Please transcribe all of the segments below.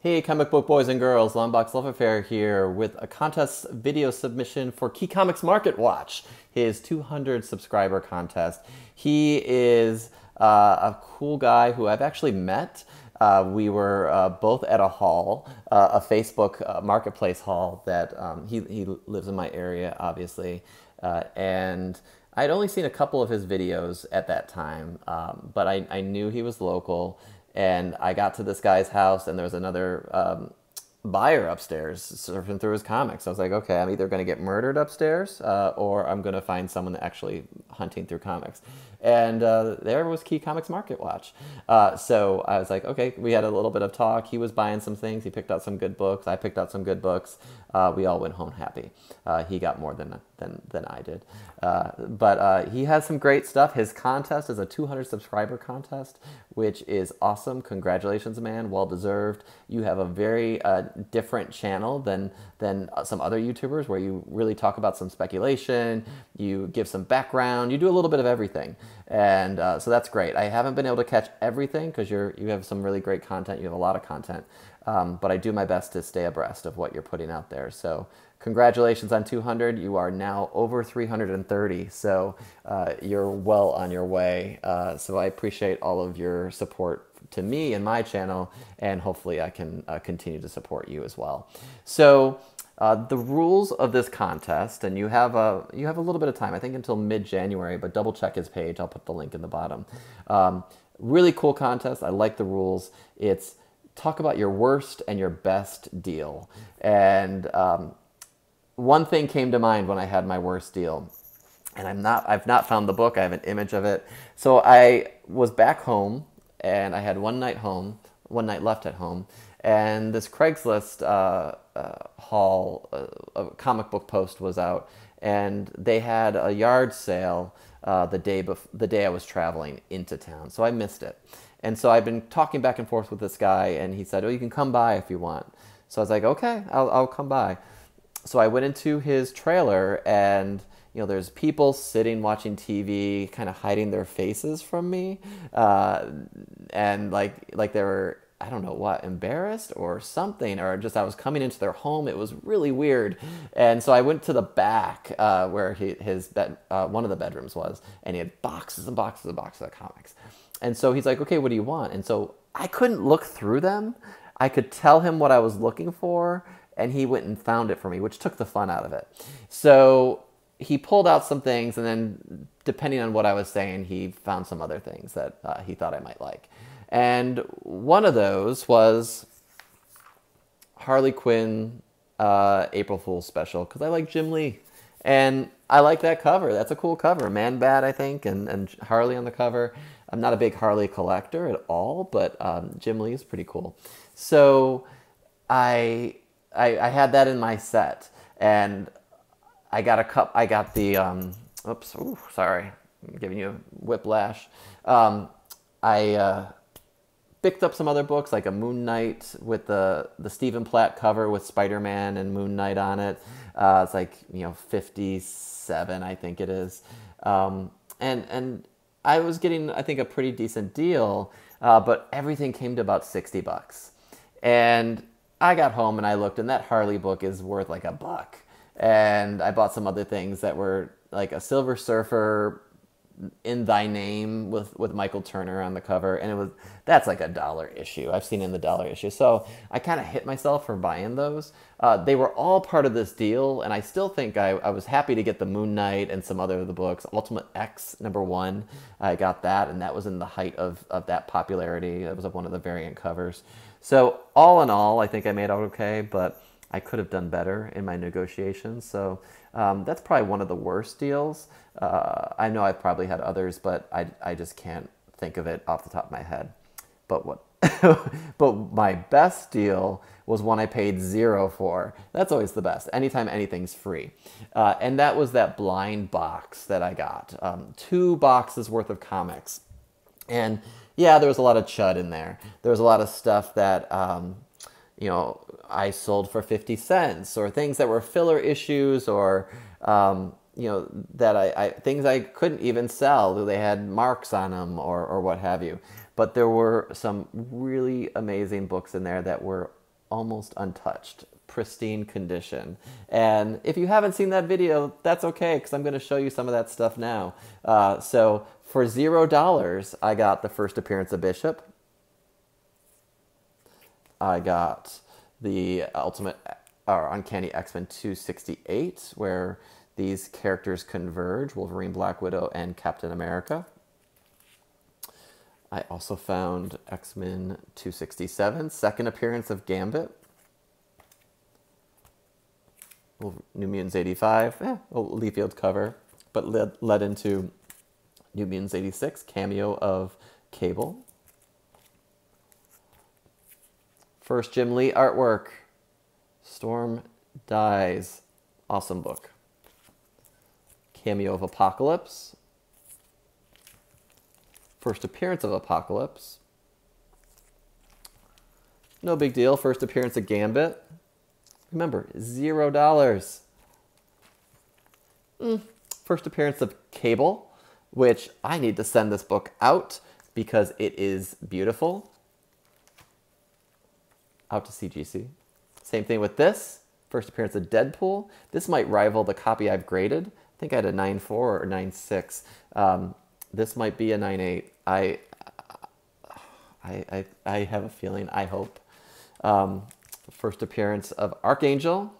Hey, comic book boys and girls, Longbox Love Affair here with a contest video submission for Key Comics Market Watch, his 200 subscriber contest. He is a cool guy who I've actually met. We were both at a hall, a Facebook marketplace hall that he lives in my area, obviously, and I'd only seen a couple of his videos at that time, but I knew he was local. And I got to this guy's house, and there was another buyer upstairs surfing through his comics. I was like, okay, I'm either going to get murdered upstairs or I'm going to find someone actually hunting through comics. And there was Key Comics Market Watch. So I was like, okay, we had a little bit of talk. He was buying some things. He picked out some good books. I picked out some good books. We all went home happy. He got more than I did. But he has some great stuff. His contest is a 200 subscriber contest, which is awesome. Congratulations, man. Well deserved. You have a very different channel than some other YouTubers where you really talk about some speculation, you give some background, you do a little bit of everything. And so that's great. I haven't been able to catch everything because you have some really great content. You have a lot of content. But I do my best to stay abreast of what you're putting out there. So congratulations on 200. You are now over 330. So you're well on your way. So I appreciate all of your support to me and my channel, and hopefully I can continue to support you as well. So the rules of this contest, and you have a little bit of time, I think until mid-January, but double check his page. I'll put the link in the bottom. Really cool contest. I like the rules. It's talk about your worst and your best deal. And one thing came to mind when I had my worst deal, and I've not found the book. I have an image of it. So I was back home, and I had one night left at home, and this Craigslist a comic book post was out, and they had a yard sale the day I was traveling into town. So I missed it. And so I've been talking back and forth with this guy, and he said, oh, you can come by if you want. So I was like, okay, I'll come by. So I went into his trailer, and there's people sitting watching TV, kind of hiding their faces from me, and like they were, I don't know what, embarrassed or something, or just I was coming into their home. It was really weird. And so I went to the back where his bed, one of the bedrooms was, and he had boxes and boxes and boxes of comics. And so he's like, okay, what do you want? And so I couldn't look through them. I could tell him what I was looking for, and he went and found it for me, which took the fun out of it. So he pulled out some things, and then depending on what I was saying, he found some other things that he thought I might like. And one of those was Harley Quinn April Fool's special, because I like Jim Lee. And I like that cover. That's a cool cover. Man Bat, I think, and Harley on the cover. I'm not a big Harley collector at all, but Jim Lee is pretty cool. So I had that in my set, and I got a cup. I got the oops, ooh, sorry, I'm giving you a whiplash. I picked up some other books, like a Moon Knight with the Stephen Platt cover with Spider-Man and Moon Knight on it. It's like 57, I think it is, and I was getting, I think, a pretty decent deal, but everything came to about $60. And I got home and I looked, and that Harley book is worth like $1. And I bought some other things that were like a Silver Surfer in Thy Name with Michael Turner on the cover, and that's like $1 issue. I've seen it in the $1 issue. So I kind of hit myself for buying those. They were all part of this deal, and I still think I was happy to get the Moon Knight and some other of the books. Ultimate X #1, I got that, and that was in the height of that popularity. That was one of the variant covers. So all in all, I think I made out okay, but I could have done better in my negotiations. So that's probably one of the worst deals. I know I've probably had others, but I just can't think of it off the top of my head. But but my best deal was one I paid $0 for. That's always the best. Anytime anything's free. And that was that blind box that I got. 2 boxes worth of comics. And yeah, there was a lot of chud in there. There was a lot of stuff that I sold for 50 cents, or things that were filler issues, or that things I couldn't even sell. They had marks on them, or what have you. But there were some really amazing books in there that were almost untouched, pristine condition. And if you haven't seen that video, that's okay, because I'm going to show you some of that stuff now. So for $0, I got the first appearance of Bishop. I got the Ultimate or Uncanny X-Men 268, where these characters converge, Wolverine, Black Widow, and Captain America. I also found X-Men 267, second appearance of Gambit. New Mutants 85, a Lee Fields cover, but led into New Mutants 86, cameo of Cable. First Jim Lee artwork, Storm Dies, awesome book. Cameo of Apocalypse. First appearance of Apocalypse. No big deal, first appearance of Gambit. Remember, $0. First appearance of Cable, which I need to send this book out because it is beautiful. Out to CGC. Same thing with this. First appearance of Deadpool. This might rival the copy I've graded. I think I had a 9.4 or 9.6. This might be a 9.8. I have a feeling, I hope. First appearance of Archangel.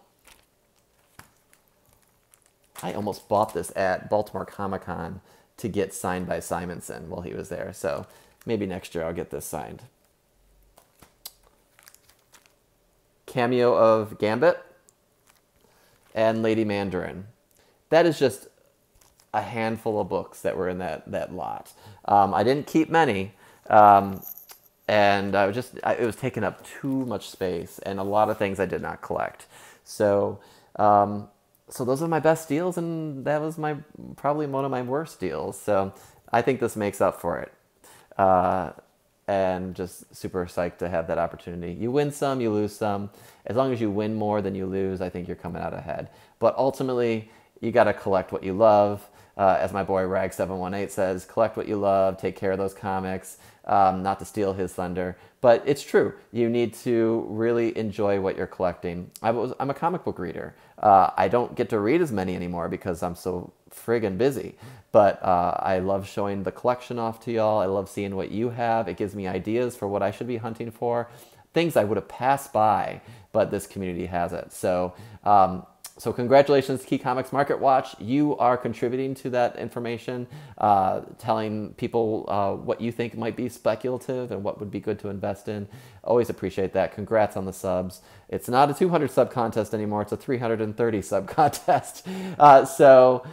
I almost bought this at Baltimore Comic-Con to get signed by Simonson while he was there. So maybe next year I'll get this signed. Cameo of Gambit and Lady Mandarin. That is just a handful of books that were in that lot. I didn't keep many, and it was taking up too much space, and a lot of things I did not collect. So so those are my best deals, and that was probably one of my worst deals. So I think this makes up for it. And just super psyched to have that opportunity. You win some, you lose some. As long as you win more than you lose, I think you're coming out ahead. But ultimately, you got to collect what you love. As my boy Rag718 says, collect what you love, take care of those comics, not to steal his thunder. But it's true. You need to really enjoy what you're collecting. I'm a comic book reader. I don't get to read as many anymore because I'm so friggin' busy. But I love showing the collection off to y'all. I love seeing what you have. It gives me ideas for what I should be hunting for. Things I would have passed by, but this community has it. So so congratulations, Key Comics Market Watch. You are contributing to that information, telling people what you think might be speculative and what would be good to invest in. Always appreciate that. Congrats on the subs. It's not a 200 sub contest anymore. It's a 330 sub contest. So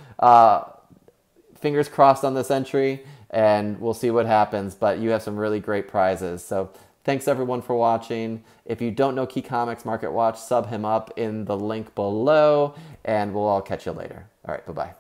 fingers crossed on this entry, and we'll see what happens. But you have some really great prizes. So thanks everyone for watching. If you don't know Key Comics Market Watch, sub him up in the link below, and we'll all catch you later. All right, bye-bye.